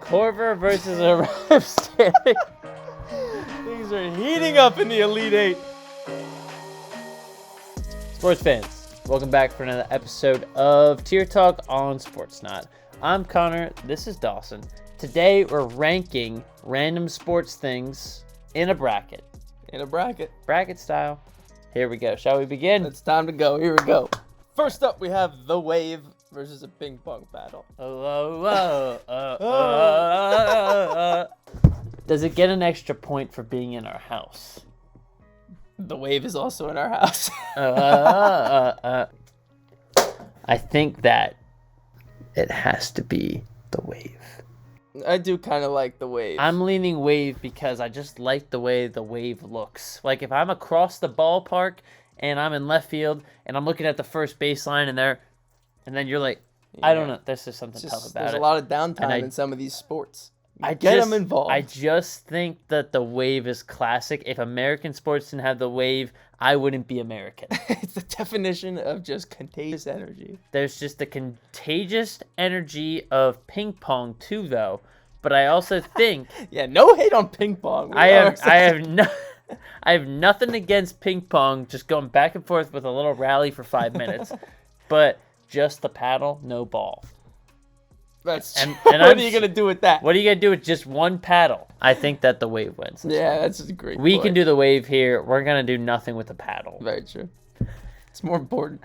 Corver versus a rep standing. Things are heating up in the Elite Eight. Sports fans, welcome back for another episode of Tier Talk on Sportsnaut. I'm Connor, this is Dawson. Today we're ranking random sports things in a bracket. Bracket style. Here we go. Shall we begin? It's time to go. Here we go. First up, we have the wave versus a ping pong battle. Does it get an extra point for being in our house? The wave is also in our house. I think that it has to be the wave. I do kind of like the wave. I'm leaning wave because I just like the way the wave looks. Like if I'm across the ballpark and I'm in left field and I'm looking at the first baseline and then you're like, I don't know. There's just something tough about it. There's a lot of downtime in some of these sports. Get them involved. I just think that the wave is classic. If American sports didn't have the wave, I wouldn't be American. It's the definition of just contagious energy. There's just the contagious energy of ping pong too, though. But I also think yeah, no hate on ping pong. I have nothing against ping pong. Just going back and forth with a little rally for 5 minutes, but just the paddle, no ball. And what are you going to do with that? What are you going to do with just one paddle? I think that the wave wins. Yeah, that's a great We point. can do the wave here. We're going to do nothing with the paddle. Very true. It's more important.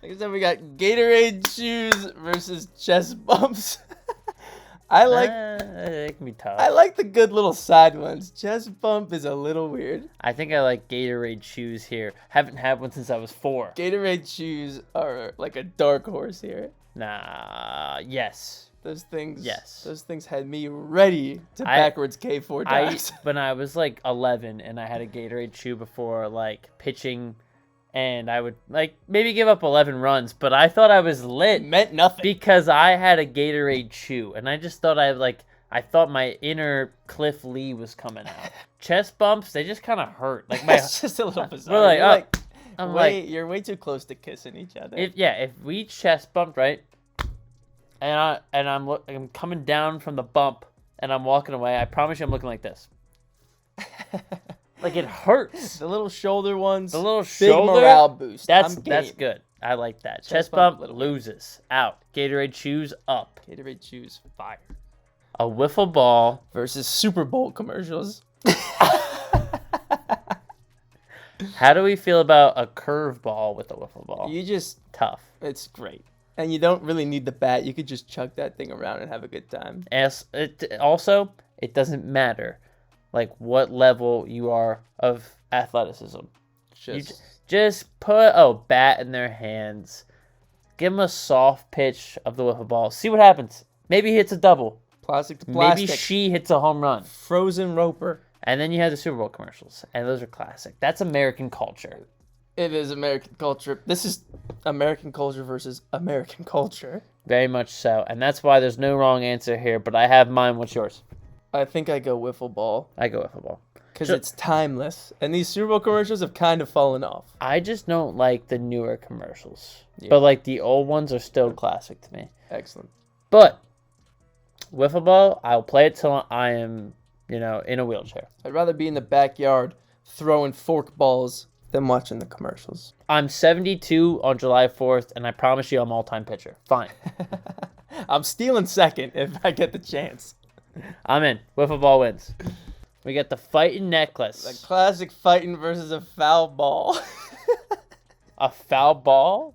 Next up, we got Gatorade shoes versus chest bumps. It can be tough. I like the good little side ones. Chest bump is a little weird. I think I like Gatorade shoes here. Haven't had one since I was 4. Gatorade shoes are like a dark horse here. Nah, yes. Those things had me ready to backwards K4 dives. When I was like 11 and I had a Gatorade shoe before like pitching, and I would like maybe give up 11 runs, but I thought I was lit. It meant nothing. Because I had a Gatorade shoe, and I just thought I thought my inner Cliff Lee was coming out. Chest bumps, they just kind of hurt. Like it's just a little bizarre. You're way too close to kissing each other. If we chest bumped, right? And I'm coming down from the bump and I'm walking away. I promise you I'm looking like this. Like it hurts. The little shoulder ones. The little big shoulder morale boost. That's good. I like that. Chest bump loses. Out. Gatorade shoes up. Gatorade shoes fire. A wiffle ball versus Super Bowl commercials. How do we feel about a curve ball with a wiffle ball? Tough. It's great. And you don't really need the bat. You could just chuck that thing around and have a good time. It doesn't matter, like what level you are of athleticism. Just put a bat in their hands. Give them a soft pitch of the wiffle ball. See what happens. Maybe he hits a double. Plastic to plastic. Maybe she hits a home run. Frozen roper. And then you have the Super Bowl commercials, and those are classic. That's American culture. It is American culture. This is American culture versus American culture. Very much so. And that's why there's no wrong answer here, but I have mine. What's yours? I think I go wiffle ball. I go wiffle ball. Because it's timeless. And these Super Bowl commercials have kind of fallen off. I just don't like the newer commercials. Yeah. But like the old ones are still classic to me. Excellent. But wiffle ball, I'll play it till I am, in a wheelchair. I'd rather be in the backyard throwing fork balls than watching the commercials. I'm 72 on July 4th, and I promise you I'm all-time pitcher. Fine. I'm stealing second if I get the chance. I'm in. Wiffle ball wins. We got the fighting necklace. The classic fighting versus a foul ball. A foul ball?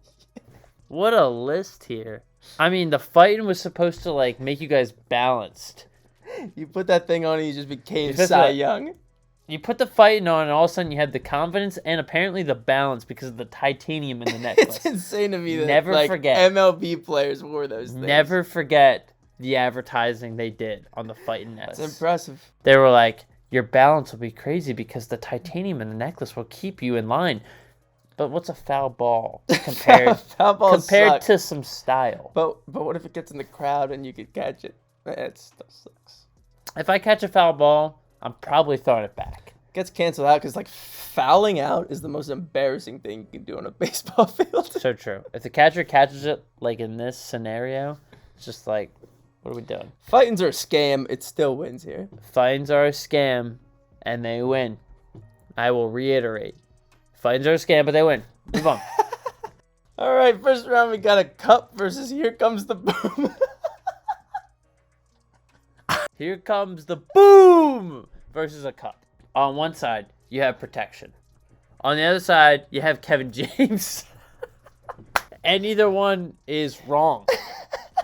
What a list here. I mean, the fighting was supposed to, make you guys balanced. You put that thing on and you just became Cy Young. You put the fighting on, and all of a sudden you had the confidence and apparently the balance because of the titanium in the necklace. It's insane to me that forget MLB players wore those things. Never forget the advertising they did on the fighting necklace. That's impressive. They were like, your balance will be crazy because the titanium in the necklace will keep you in line. But what's a foul ball compared to some style? But what if it gets in the crowd and you could catch it? That stuff sucks. If I catch a foul ball, I'm probably throwing it back. Gets canceled out because fouling out is the most embarrassing thing you can do on a baseball field. So true. If the catcher catches it in this scenario, it's just What are we doing? Fightins are a scam. It still wins here. Fightins are a scam, and they win. I will reiterate. Fightins are a scam, but they win. Move on. All right, first round we got a cup versus Here Comes the Boom. Here comes the boom versus a cup. On one side, you have protection. On the other side, you have Kevin James. And either one is wrong.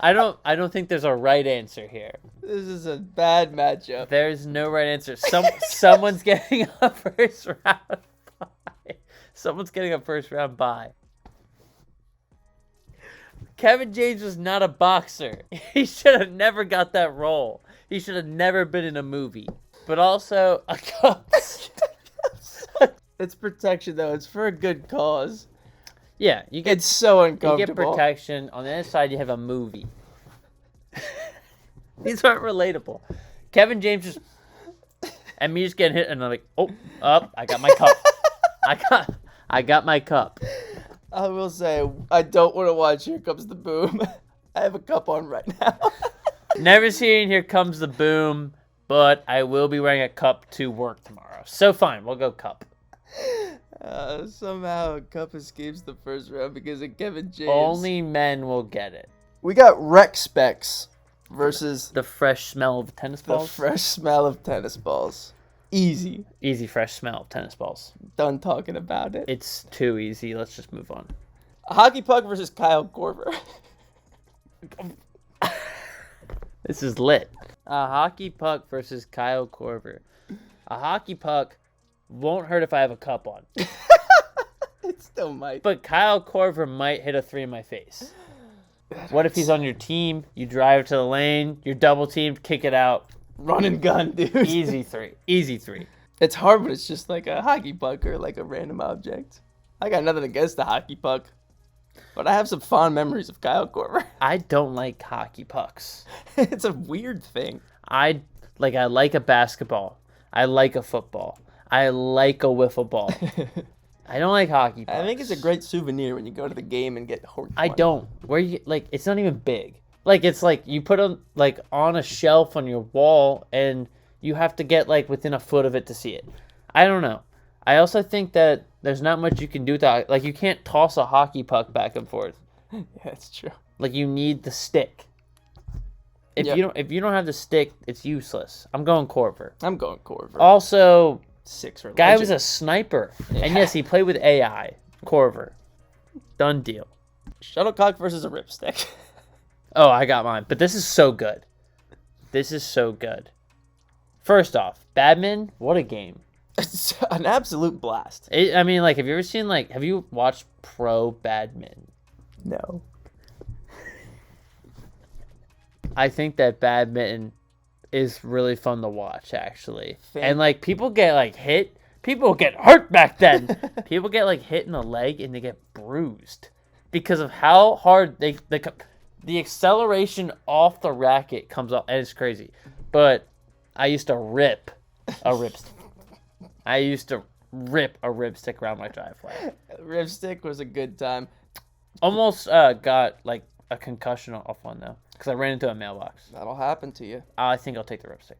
I don't think there's a right answer here. This is a bad matchup. There's no right answer. Someone's getting a first round bye. Someone's getting a first round bye. Kevin James was not a boxer. He should have never got that role. He should have never been in a movie. But also a cup. It's protection though. It's for a good cause. Yeah, it's so uncomfortable. You get protection. On the other side, you have a movie. These aren't relatable. Kevin James just and me just getting hit, and I'm like, oh, up! I got my cup. I got my cup. I will say, I don't want to watch Here Comes the Boom. I have a cup on right now. Never seen Here Comes the Boom, but I will be wearing a cup to work tomorrow. So fine, we'll go cup. Somehow a cup escapes the first round because of Kevin James. Only men will get it. We got Rec Specs versus the fresh smell of tennis balls. The fresh smell of tennis balls. Easy. Easy fresh smell of tennis balls. Done talking about it. It's too easy. Let's just move on. A hockey puck versus Kyle Korver. This is lit. A hockey puck versus Kyle Korver. A hockey puck won't hurt if I have a cup on. It still might. But Kyle Korver might hit a 3 in my face. What if he's on your team? You drive to the lane, you're double teamed, kick it out. Run and gun, dude. Easy 3. Easy 3. It's hard, but it's just like a hockey puck or like a random object. I got nothing against the hockey puck, but I have some fond memories of Kyle Korver. I don't like hockey pucks. It's a weird thing. I like a basketball. I like a football. I like a wiffle ball. I don't like hockey pucks. I think it's a great souvenir when you go to the game and get hockey. I don't. Where you like it's not even big. Like it's like you put them like on a shelf on your wall and you have to get like within a foot of it to see it. I don't know. I also think that there's not much you can do with that. Like you can't toss a hockey puck back and forth. Yeah, that's true. Like you need the stick. If you don't have the stick, it's useless. I'm going Korver. I'm going Korver. Also, Sixer. Guy was a sniper. Yeah. And yes, he played with AI. Korver. Done deal. Shuttlecock versus a ripstick. Oh, I got mine. But this is so good. This is so good. First off, badminton, what a game. It's an absolute blast. I mean, like, have you watched pro badminton? No. I think that badminton is really fun to watch, actually. And, like, people get, like, hit. People get hurt back then. People get, like, hit in the leg and they get bruised. Because of how hard the acceleration off the racket comes off. And it's crazy. But I used to rip a ripstick. I used to rip a ripstick around my driveway. Ripstick was a good time. Almost got, like, a concussion off one, though. Because I ran into a mailbox. That'll happen to you. I think I'll take the ripstick.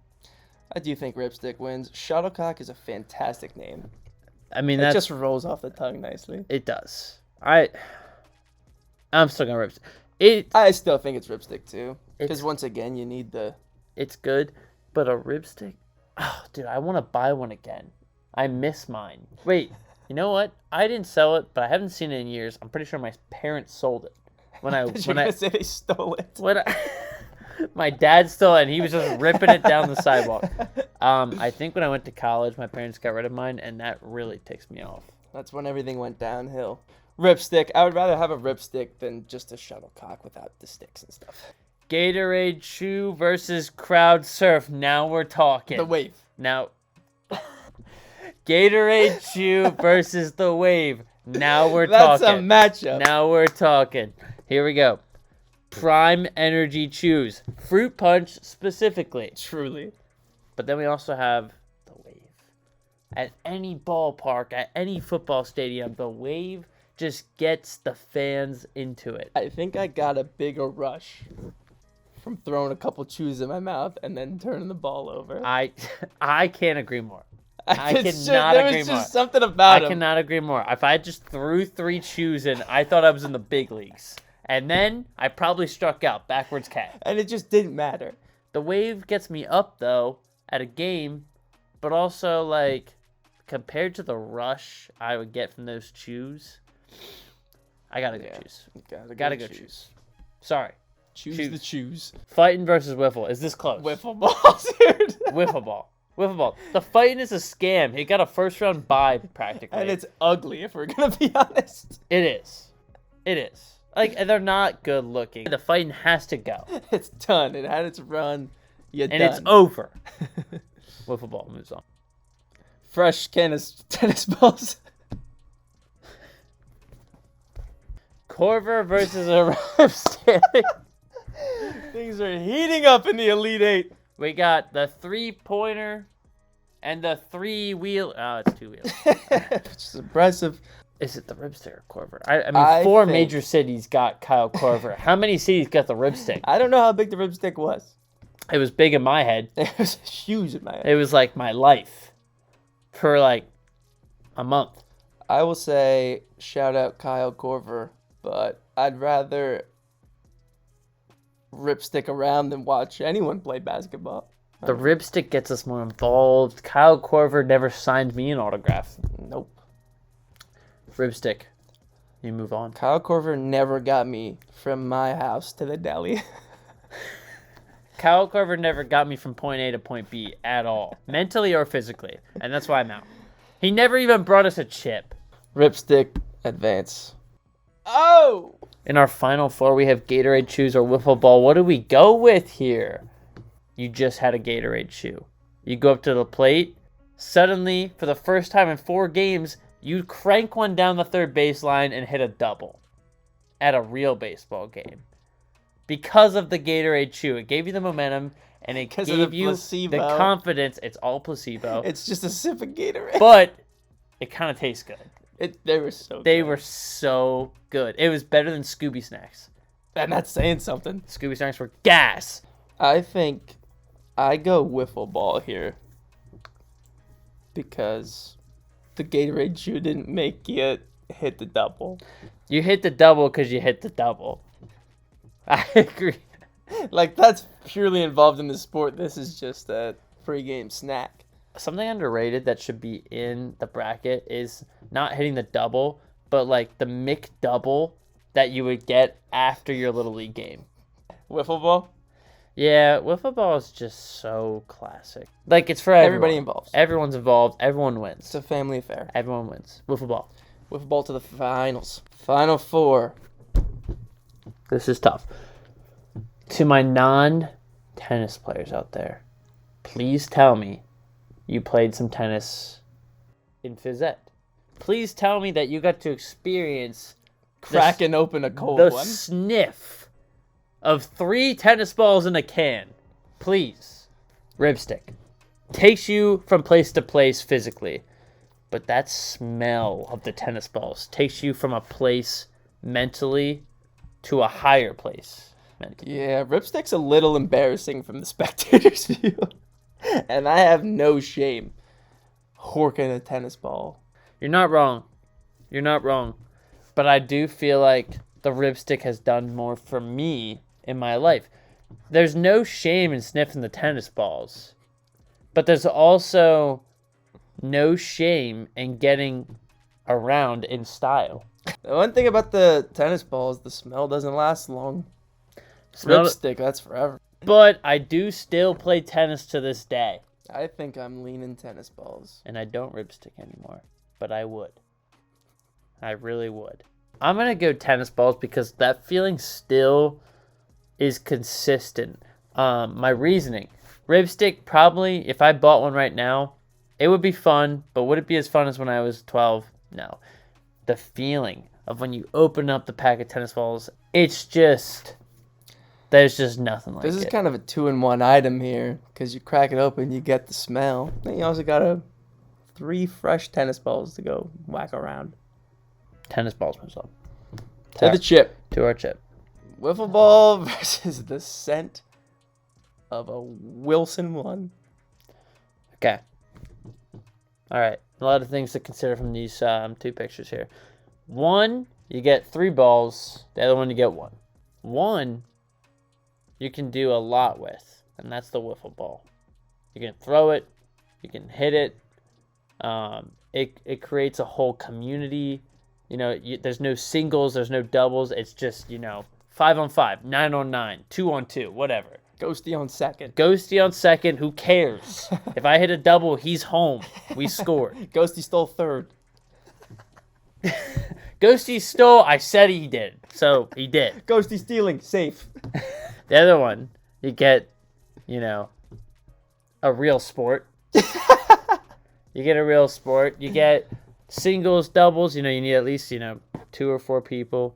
I do think ripstick wins. Shuttlecock is a fantastic name. I mean, it just rolls off the tongue nicely. It does. I'm still going to ripstick. I still think it's ripstick, too. Because once again, you need the... It's good, but a ripstick? Oh, dude, I want to buy one again. I miss mine. Wait, you know what? I didn't sell it, but I haven't seen it in years. I'm pretty sure my parents sold it. When I say they stole it. My dad stole it, and he was just ripping it down the sidewalk. I think when I went to college, my parents got rid of mine, and that really ticks me off. That's when everything went downhill. Ripstick. I would rather have a ripstick than just a shuttlecock without the sticks and stuff. Gatorade shoe versus crowd surf. Now we're talking. The wave. Now, Gatorade shoe versus the wave. Now we're talking. That's a matchup. Now we're talking. Here we go. Prime Energy Chews. Fruit Punch specifically. Truly. But then we also have the wave. At any ballpark, at any football stadium, the wave just gets the fans into it. I think I got a bigger rush from throwing a couple chews in my mouth and then turning the ball over. I can't agree more. I There cannot agree was more. just something about I him. cannot agree more. If I just threw 3 chews in, I thought I was in the big leagues. And then I probably struck out backwards cat. And it just didn't matter. The wave gets me up, though, at a game, but also, like, compared to the rush I would get from those chews, I gotta go choose. Gotta go choose. Sorry. Choose the choose. Fighting versus wiffle. Is this close? Wiffle balls, dude. Wiffle ball. Wiffle ball. The fighting is a scam. He got a first-round bye, practically. And it's ugly, if we're gonna be honest. It is. It is. Like, and they're not good looking. The fighting has to go. It's done. It had its run. You're And done. it's over. Wiffle ball moves on. Fresh tennis balls. Corver versus a Ripstick. Things are heating up in the Elite Eight. We got the 3-pointer and the 3-wheel. Oh, it's 2 wheels. Which is impressive. Is it the Ripstick or Corver? I mean, I 4 think- major cities got Kyle Corver. How many cities got the Ripstick? I don't know how big the ripstick was. It was big in my head. It was huge in my head. It was like my life for like a month. I will say shout out Kyle Corver, but I'd rather ripstick around than watch anyone play basketball. The Ripstick gets us more involved. Kyle Corver never signed me an autograph. Nope. Ripstick, you move on. Kyle Corver never got me from my house to the deli. Kyle Corver never got me from point A to point B at all, mentally or physically, and that's why I'm out. He never even brought us a chip. Ripstick advance. Oh! In our final 4, we have Gatorade shoes or wiffle ball. What do we go with here? You just had a Gatorade shoe. You go up to the plate. Suddenly, for the first time in 4 games, you crank one down the third baseline and hit a double at a real baseball game. Because of the Gatorade shoe. It gave you the momentum, and it Because of gave the you placebo. the confidence. It's all placebo. It's just a sip of Gatorade. But it kind of tastes good. They were so They good. were so good. It was better than Scooby Snacks. And that's saying something. Scooby Snacks were gas. I think I go wiffle ball here. Because the Gatorade shoe didn't make you hit the double. You hit the double because you hit the double. I agree. Like, that's purely involved in the sport. This is just a pre-game snack. Something underrated that should be in the bracket is not hitting the double, but like the McDouble that you would get after your Little League game. Wiffle ball? Yeah, wiffle ball is just so classic. Like, it's for everyone. Everybody involved. Everyone's involved. Everyone wins. It's a family affair. Everyone wins. Wiffle ball. Wiffle ball to the finals. Final 4. This is tough. To my non-tennis players out there, please tell me you played some tennis in phys ed. Please tell me that you got to experience Cracking open a cold the one. sniff of 3 tennis balls in a can. Please. Ripstick. Takes you from place to place physically, but that smell of the tennis balls takes you from a place mentally to a higher place mentally. Yeah, Ripstick's a little embarrassing from the spectator's view. And I have no shame horking a tennis ball. You're not wrong. You're not wrong. But I do feel like the Ripstick has done more for me in my life. There's no shame in sniffing the tennis balls. But there's also no shame in getting around in style. The one thing about the tennis ball is the smell doesn't last long. Smell- Ripstick, that's forever. But I do still play tennis to this day. I think I'm leaning tennis balls. And I don't Ripstick anymore. But I would. I really would. I'm going to go tennis balls because that feeling still is consistent. My reasoning. Ripstick, probably, if I bought one right now, it would be fun. But would it be as fun as when I was 12? No. The feeling of when you open up the pack of tennis balls, it's just... There's just nothing like it. This is kind of a 2-in-1 item here, because you crack it open, you get the smell. Then you also got 3 fresh tennis balls to go whack around. Tennis balls moves up. To the chip. To our chip. Wiffle ball versus the scent of a Wilson one. Okay. All right. A lot of things to consider from these two pictures here. One, you get 3 balls. The other one, you get 1. One, you can do a lot with, and that's the wiffle ball. You can throw it. You can hit it. It creates a whole community. You know, there's no singles. There's no doubles. It's just, 5-on-5, 9-on-9, 2-on-2, whatever. Ghosty on second. Ghosty on second. Who cares? If I hit a double, he's home. We scored. Ghosty stole third. Ghosty stole. I said he did. So he did. Ghosty stealing. Safe. The other one, you get, a real sport. You get a real sport. You get singles, doubles. You need at least, 2 or 4 people.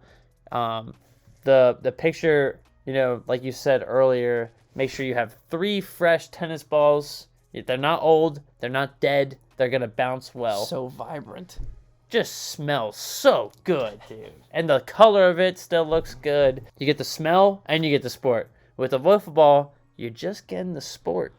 The picture, like you said earlier, make sure you have 3 fresh tennis balls. They're not old. They're not dead. They're going to bounce well. So vibrant. Just smells so good, dude. And the color of it still looks good. You get the smell and you get the sport. With a wiffle ball, you're just getting the sport.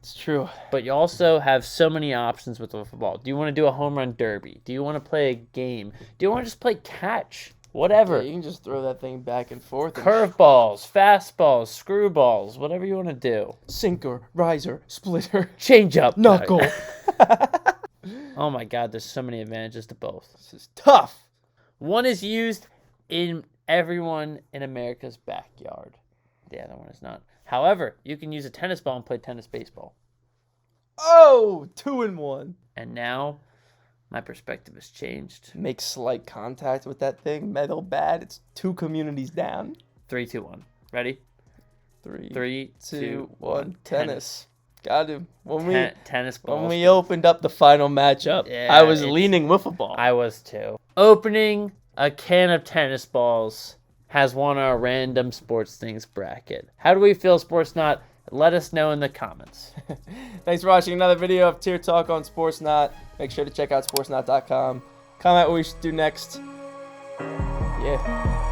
It's true. But you also have so many options with the wiffle ball. Do you want to do a home run derby? Do you want to play a game? Do you want to just play catch? Whatever. Yeah, you can just throw that thing back and forth. Curveballs, fastballs, screwballs, whatever you want to do. Sinker, riser, splitter, change up, knuckle. Oh my God, there's so many advantages to both. This is tough. One is used in everyone in America's backyard. The other one is not. However, you can use a tennis ball and play tennis baseball. Oh, 2-in-1. And now my perspective has changed. Make slight contact with that thing. Metal bad. It's 2 communities down. 3, 2, 1. Ready? 3, 2, 1. Tennis. Got him. Tennis balls. When we opened up the final matchup, Yeah, I was leaning wiffle ball. I was too. Opening a can of tennis balls has won our random sports things bracket. How do we feel, Sportsnaut? Let us know in the comments. Thanks for watching another video of Tier Talk on Sportsnaut. Make sure to check out sportsnaut.com. Comment what we should do next. Yeah.